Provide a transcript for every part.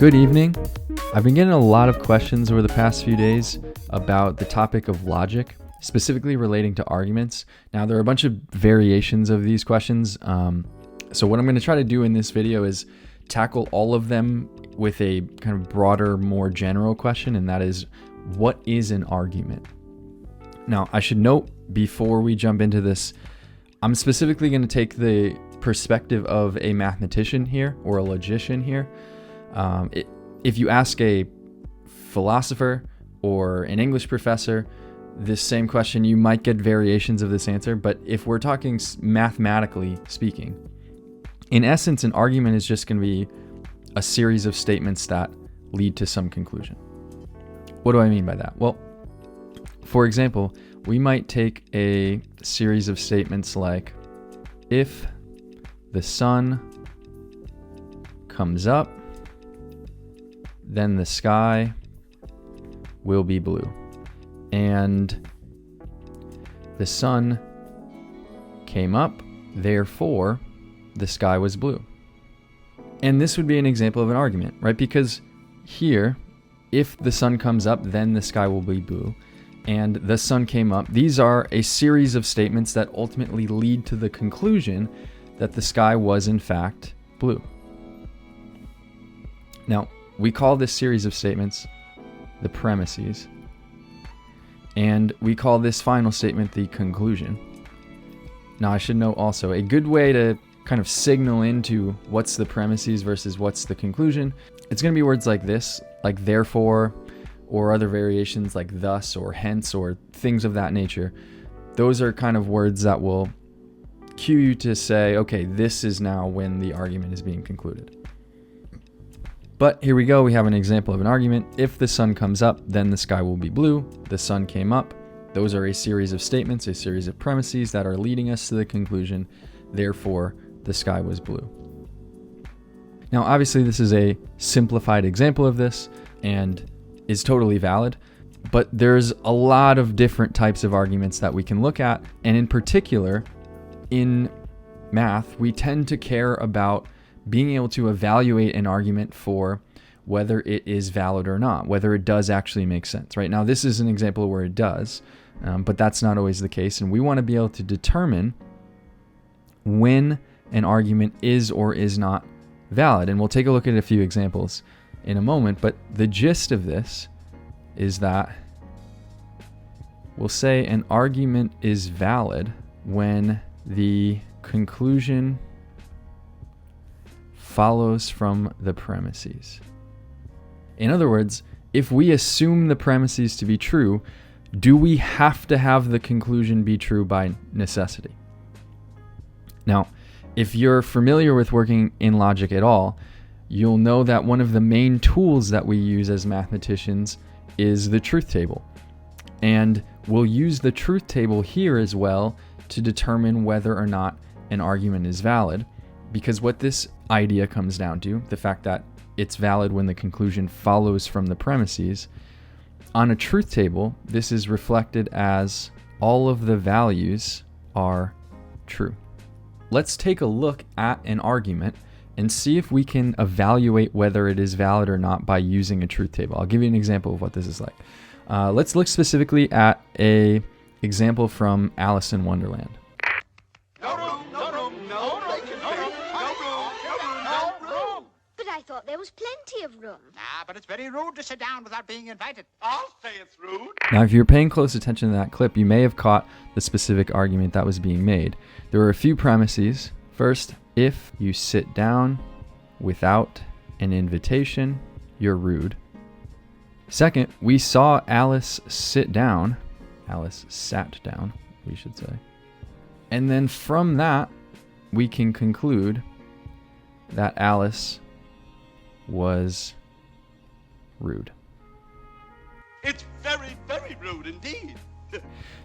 Good evening. I've been getting a lot of questions over the past few days about the topic of logic, specifically relating to arguments. Now, there are a bunch of variations of these questions. So what I'm going to try to do in this video is tackle all of them with a kind of broader, more general question, and that is, what is an argument? Now, I should note before we jump into this, I'm specifically going to take the perspective of a mathematician here or a logician here. If you ask a philosopher or an English professor this same question, you might get variations of this answer. But if we're talking mathematically speaking, in essence, an argument is just going to be a series of statements that lead to some conclusion. What do I mean by that? Well, for example, we might take a series of statements like, if the sun comes up, then the sky will be blue. And the sun came up, therefore the sky was blue. And this would be an example of an argument, right? Because here, if the sun comes up, then the sky will be blue. And the sun came up. These are a series of statements that ultimately lead to the conclusion that the sky was in fact blue. Now, we call this series of statements the premises, and we call this final statement the conclusion. Now, I should note also, a good way to kind of signal into what's the premises versus what's the conclusion, it's going to be words like this, like therefore, or other variations like thus or hence or things of that nature. Those are kind of words that will cue you to say, okay, this is now when the argument is being concluded. But here we go, we have an example of an argument. If the sun comes up, then the sky will be blue. The sun came up. Those are a series of statements, a series of premises that are leading us to the conclusion, therefore the sky was blue. Now, obviously this is a simplified example of this and is totally valid, but there's a lot of different types of arguments that we can look at. And in particular, in math, we tend to care about being able to evaluate an argument for whether it is valid or not, whether it does actually make sense. Right now, this is an example where it does, but that's not always the case. And we want to be able to determine when an argument is or is not valid. And we'll take a look at a few examples in a moment, but the gist of this is that we'll say an argument is valid when the conclusion follows from the premises. In other words, if we assume the premises to be true, do we have to have the conclusion be true by necessity? Now, if you're familiar with working in logic at all, you'll know that one of the main tools that we use as mathematicians is the truth table. And we'll use the truth table here as well to determine whether or not an argument is valid. Because what this idea comes down to, the fact that it's valid when the conclusion follows from the premises, on a truth table, this is reflected as all of the values are true. Let's take a look at an argument and see if we can evaluate whether it is valid or not by using a truth table. I'll give you an example of what this is like. Let's look specifically at an example from Alice in Wonderland. I thought there was plenty of room. But it's very rude to sit down without being invited. I'll say it's rude. Now, if you're paying close attention to that clip, you may have caught the specific argument that was being made. There were a few premises. First, if you sit down without an invitation, you're rude. Second, we saw Alice sit down. Alice sat down, we should say. And then from that, we can conclude that Alice was rude. It's very, very rude indeed.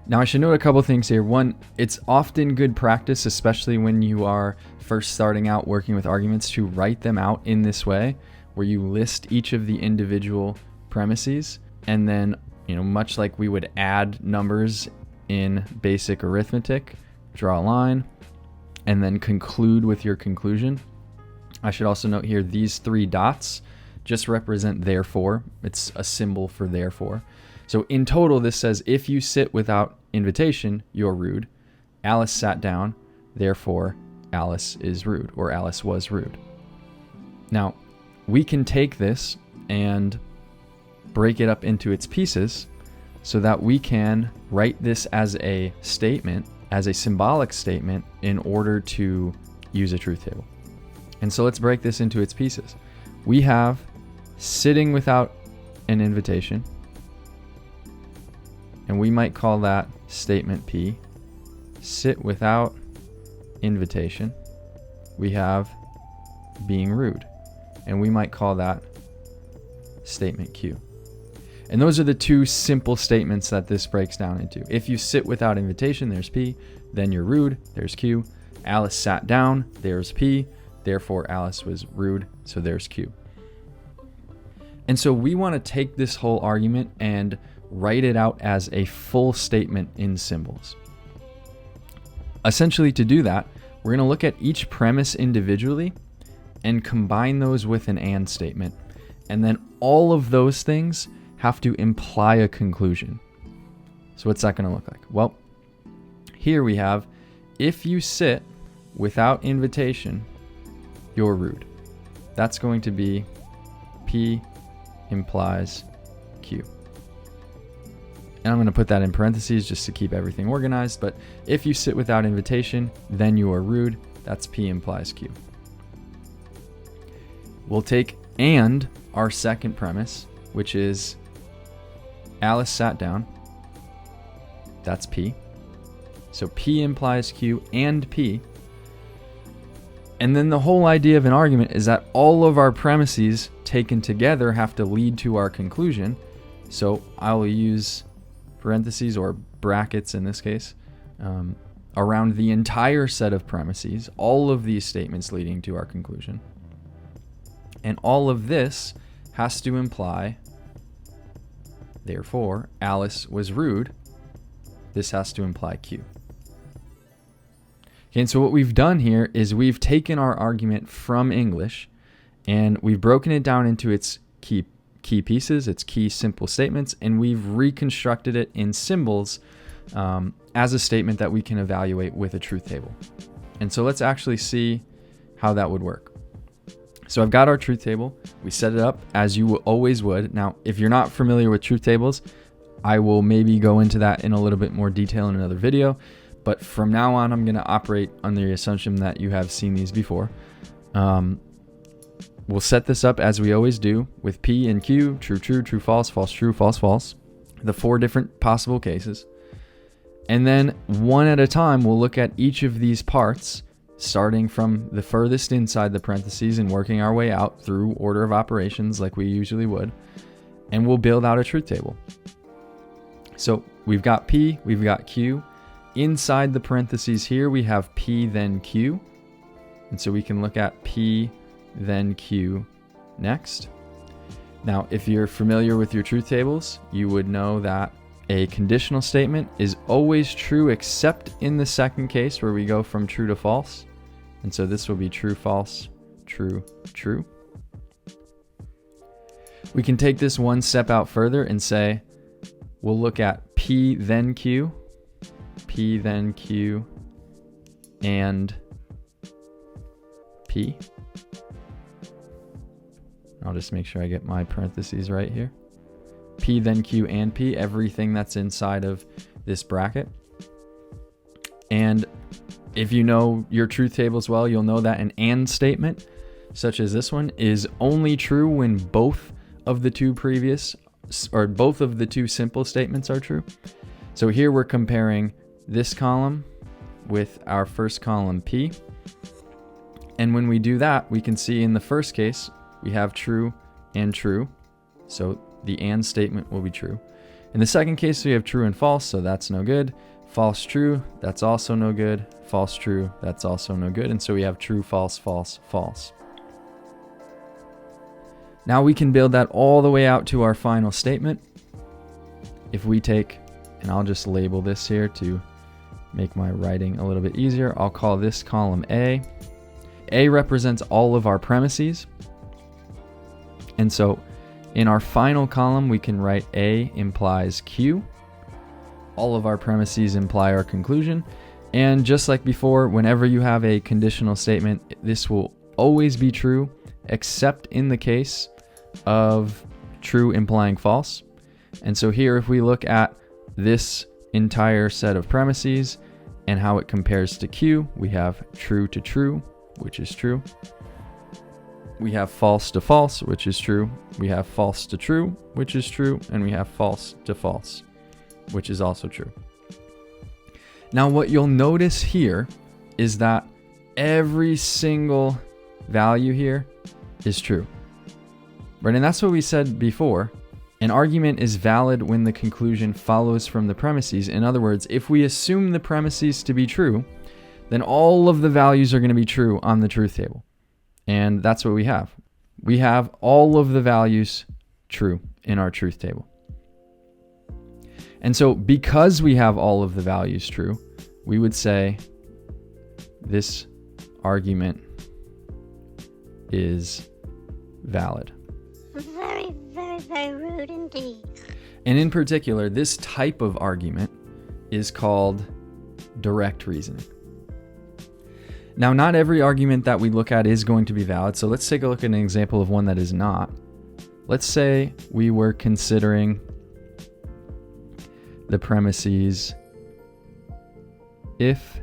Now, I should note a couple things here. One, it's often good practice, especially when you are first starting out working with arguments, to write them out in this way, where you list each of the individual premises, and then, much like we would add numbers in basic arithmetic, draw a line, and then conclude with your conclusion. I should also note here, these three dots just represent therefore. It's a symbol for therefore. So in total, this says, if you sit without invitation, you're rude. Alice sat down, therefore Alice is rude, or Alice was rude. Now, we can take this and break it up into its pieces so that we can write this as a statement, as a symbolic statement, in order to use a truth table. And so let's break this into its pieces. We have sitting without an invitation, and we might call that statement P. Sit without invitation. We have being rude, and we might call that statement Q. And those are the two simple statements that this breaks down into. If you sit without invitation, there's P. Then you're rude, there's Q. Alice sat down, there's P. Therefore, Alice was rude, so there's Q. And so we want to take this whole argument and write it out as a full statement in symbols. Essentially, to do that, we're going to look at each premise individually and combine those with an and statement. And then all of those things have to imply a conclusion. So what's that going to look like? Well, here we have, if you sit without invitation, you're rude. That's going to be P implies Q. And I'm going to put that in parentheses just to keep everything organized. But if you sit without invitation, then you are rude. That's P implies Q. We'll take and our second premise, which is Alice sat down. That's P. So P implies Q and P. And then the whole idea of an argument is that all of our premises taken together have to lead to our conclusion. So I will use parentheses or brackets in this case around the entire set of premises, all of these statements leading to our conclusion. And all of this has to imply, therefore, Alice was rude. This has to imply Q. Okay, and so what we've done here is we've taken our argument from English and we've broken it down into its key pieces, its key simple statements, and we've reconstructed it in symbols as a statement that we can evaluate with a truth table. And so let's actually see how that would work. So I've got our truth table. We set it up as you always would. Now, if you're not familiar with truth tables, I will maybe go into that in a little bit more detail in another video. But from now on, I'm going to operate under the assumption that you have seen these before. We'll set this up as we always do with P and Q, true, true, true, false, false, true, false, false, the 4 different possible cases. And then one at a time, we'll look at each of these parts, starting from the furthest inside the parentheses and working our way out through order of operations like we usually would. And we'll build out a truth table. So we've got P, we've got Q. Inside the parentheses here, we have P, then Q. And so we can look at P, then Q next. Now, if you're familiar with your truth tables, you would know that a conditional statement is always true except in the second case where we go from true to false. And so this will be true, false, true, true. We can take this one step out further and say, we'll look at P, then Q, P, then Q, and P. I'll just make sure I get my parentheses right here. P, then Q, and P, everything that's inside of this bracket. And if you know your truth tables well, you'll know that an and statement, such as this one, is only true when both of the two simple statements are true. So here we're comparing this column with our first column P. And when we do that, we can see in the first case, we have true and true. So the and statement will be true. In the second case, we have true and false, so that's no good. False, true, that's also no good. False, true, that's also no good. And so we have true, false, false, false. Now we can build that all the way out to our final statement. If we take, and I'll just label this here to make my writing a little bit easier, I'll call this column A. A represents all of our premises. And so in our final column, we can write A implies Q. All of our premises imply our conclusion. And just like before, whenever you have a conditional statement, this will always be true, except in the case of true implying false. And so here, if we look at this entire set of premises and how it compares to Q, we have true to true, which is true. We have false to false, which is true. We have false to true, which is true. And we have false to false, which is also true. Now, what you'll notice here is that every single value here is true. Right? And that's what we said before. An argument is valid when the conclusion follows from the premises. In other words, if we assume the premises to be true, then all of the values are going to be true on the truth table. And that's what we have. We have all of the values true in our truth table. And so because we have all of the values true, we would say this argument is valid. Very, very, very rude indeed. And in particular, this type of argument is called direct reasoning. Now, not every argument that we look at is going to be valid, so let's take a look at an example of one that is not. Let's say we were considering the premises: if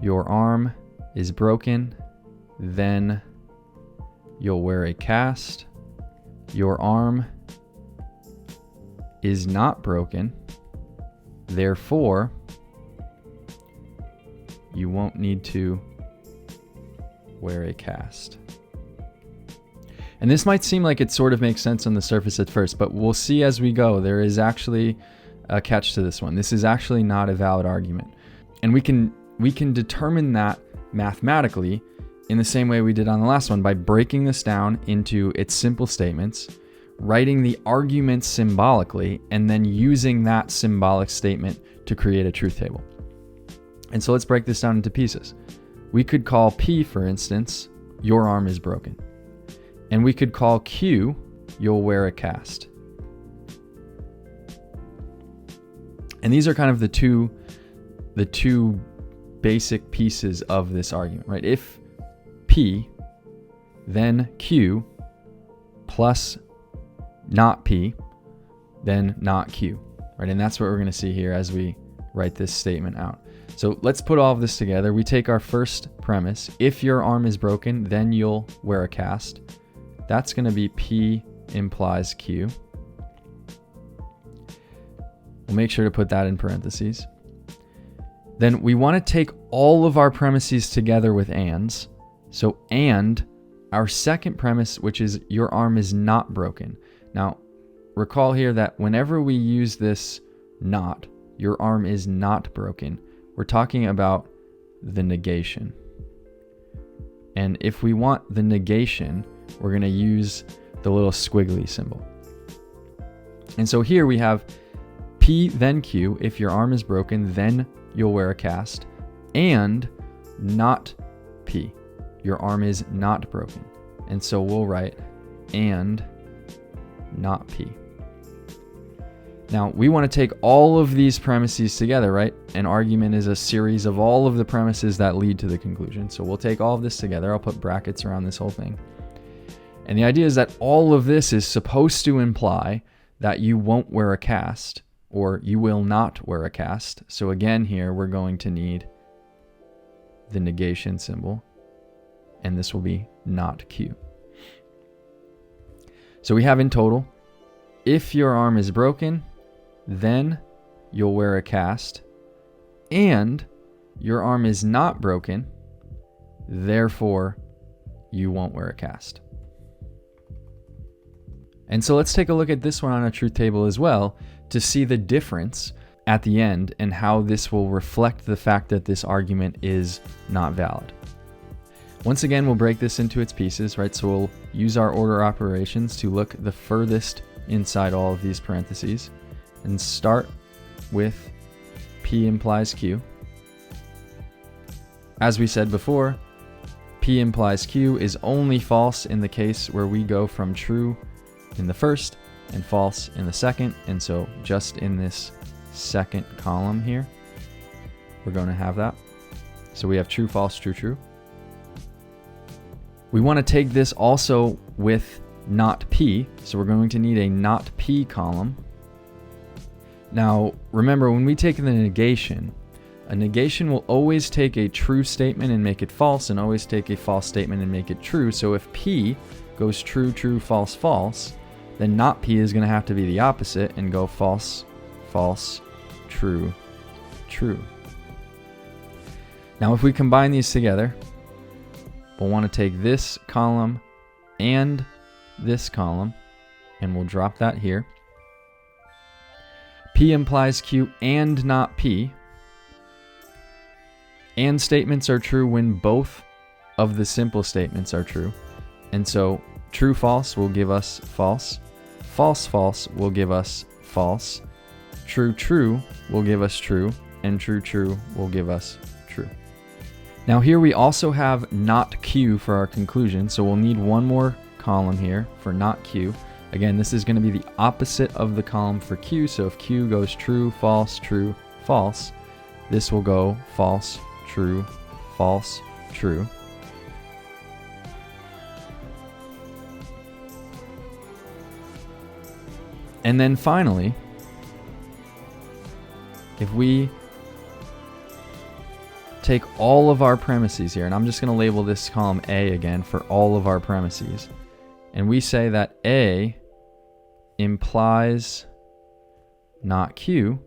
your arm is broken, then you'll wear a cast. Your arm is not broken, therefore you won't need to wear a cast. And this might seem like it sort of makes sense on the surface at first, but we'll see as we go, there is actually a catch to this one. This is actually not a valid argument. And we can determine that mathematically in the same way we did on the last one, by breaking this down into its simple statements, writing the arguments symbolically, and then using that symbolic statement to create a truth table. And so let's break this down into pieces. We could call P, for instance, your arm is broken. And we could call Q, you'll wear a cast. And these are kind of the two basic pieces of this argument, right? If P, then Q, plus not P, then not Q, right? And that's what we're going to see here as we write this statement out. So let's put all of this together. We take our first premise: if your arm is broken, then you'll wear a cast. That's going to be P implies Q. We'll make sure to put that in parentheses. Then we want to take all of our premises together with ands. So and our second premise, which is your arm is not broken. Now, recall here that whenever we use this not, your arm is not broken, we're talking about the negation. And if we want the negation, we're going to use the little squiggly symbol. And so here we have P, then Q. If your arm is broken, then you'll wear a cast. And not P. Your arm is not broken. And so we'll write and not P. Now, we want to take all of these premises together, right? An argument is a series of all of the premises that lead to the conclusion. So we'll take all of this together. I'll put brackets around this whole thing. And the idea is that all of this is supposed to imply that you won't wear a cast, or you will not wear a cast. So again, here we're going to need the negation symbol, and this will be not Q. So we have in total, if your arm is broken, then you'll wear a cast, and your arm is not broken, therefore you won't wear a cast. And so let's take a look at this one on a truth table as well to see the difference at the end and how this will reflect the fact that this argument is not valid. Once again, we'll break this into its pieces, right? So we'll use our order operations to look the furthest inside all of these parentheses and start with P implies Q. As we said before, P implies Q is only false in the case where we go from true in the first and false in the second. And so just in this second column here, we're going to have that. So we have true, false, true, true. We want to take this also with not P. So we're going to need a not P column. Now, remember, when we take the negation, a negation will always take a true statement and make it false, and always take a false statement and make it true. So if P goes true, true, false, false, then not P is going to have to be the opposite and go false, false, true, true. Now, if we combine these together, we'll want to take this column and this column, and we'll drop that here. P implies Q and not P. And statements are true when both of the simple statements are true. And so true, false will give us false. False, false will give us false. True, true will give us true. And true, true will give us true. Now here we also have not Q for our conclusion. So we'll need one more column here for not Q. Again, this is going to be the opposite of the column for Q. So if Q goes true, false, this will go false, true, false, true. And then finally, if we take all of our premises here, and I'm just going to label this column A again for all of our premises, and we say that A implies not Q,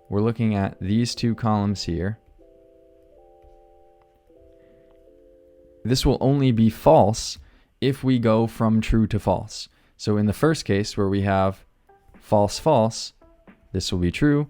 we're looking at these two columns here. This will only be false if we go from true to false. So in the first case where we have false, false, this will be true.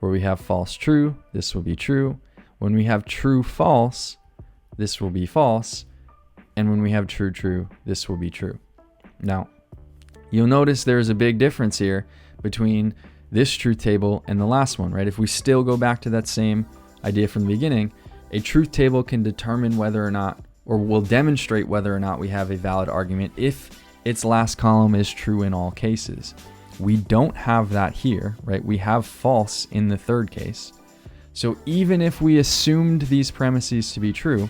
Where we have false, true, this will be true. When we have true, false, this will be false. And when we have true, true, this will be true. Now, you'll notice there's a big difference here between this truth table and the last one, right? If we still go back to that same idea from the beginning, a truth table can determine whether or not, or will demonstrate whether or not we have a valid argument if its last column is true in all cases. We don't have that here, right? We have false in the third case. So even if we assumed these premises to be true,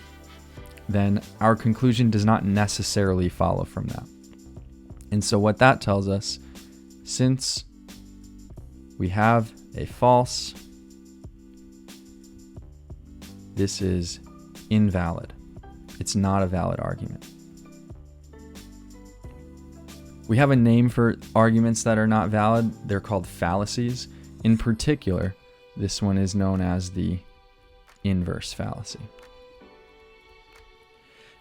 then our conclusion does not necessarily follow from that. And so what that tells us, since we have a false, this is invalid. It's not a valid argument. We have a name for arguments that are not valid. They're called fallacies. In particular, this one is known as the inverse fallacy.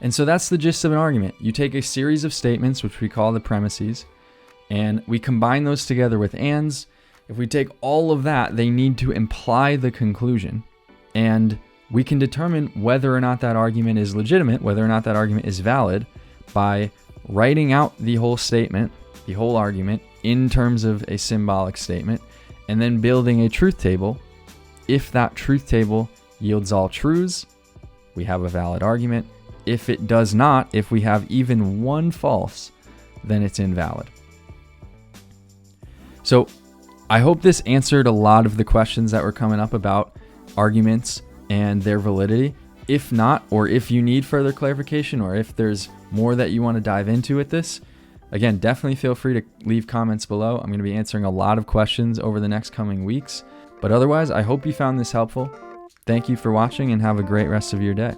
And so that's the gist of an argument. You take a series of statements, which we call the premises, and we combine those together with ands. If we take all of that, they need to imply the conclusion. And we can determine whether or not that argument is legitimate, whether or not that argument is valid, by writing out the whole statement, the whole argument, in terms of a symbolic statement, and then building a truth table. If that truth table yields all truths, we have a valid argument. If it does not, if we have even one false, then it's invalid. So I hope this answered a lot of the questions that were coming up about arguments and their validity. If not, or if you need further clarification, or if there's more that you want to dive into with this, again, definitely feel free to leave comments below. I'm going to be answering a lot of questions over the next coming weeks. But otherwise, I hope you found this helpful. Thank you for watching and have a great rest of your day.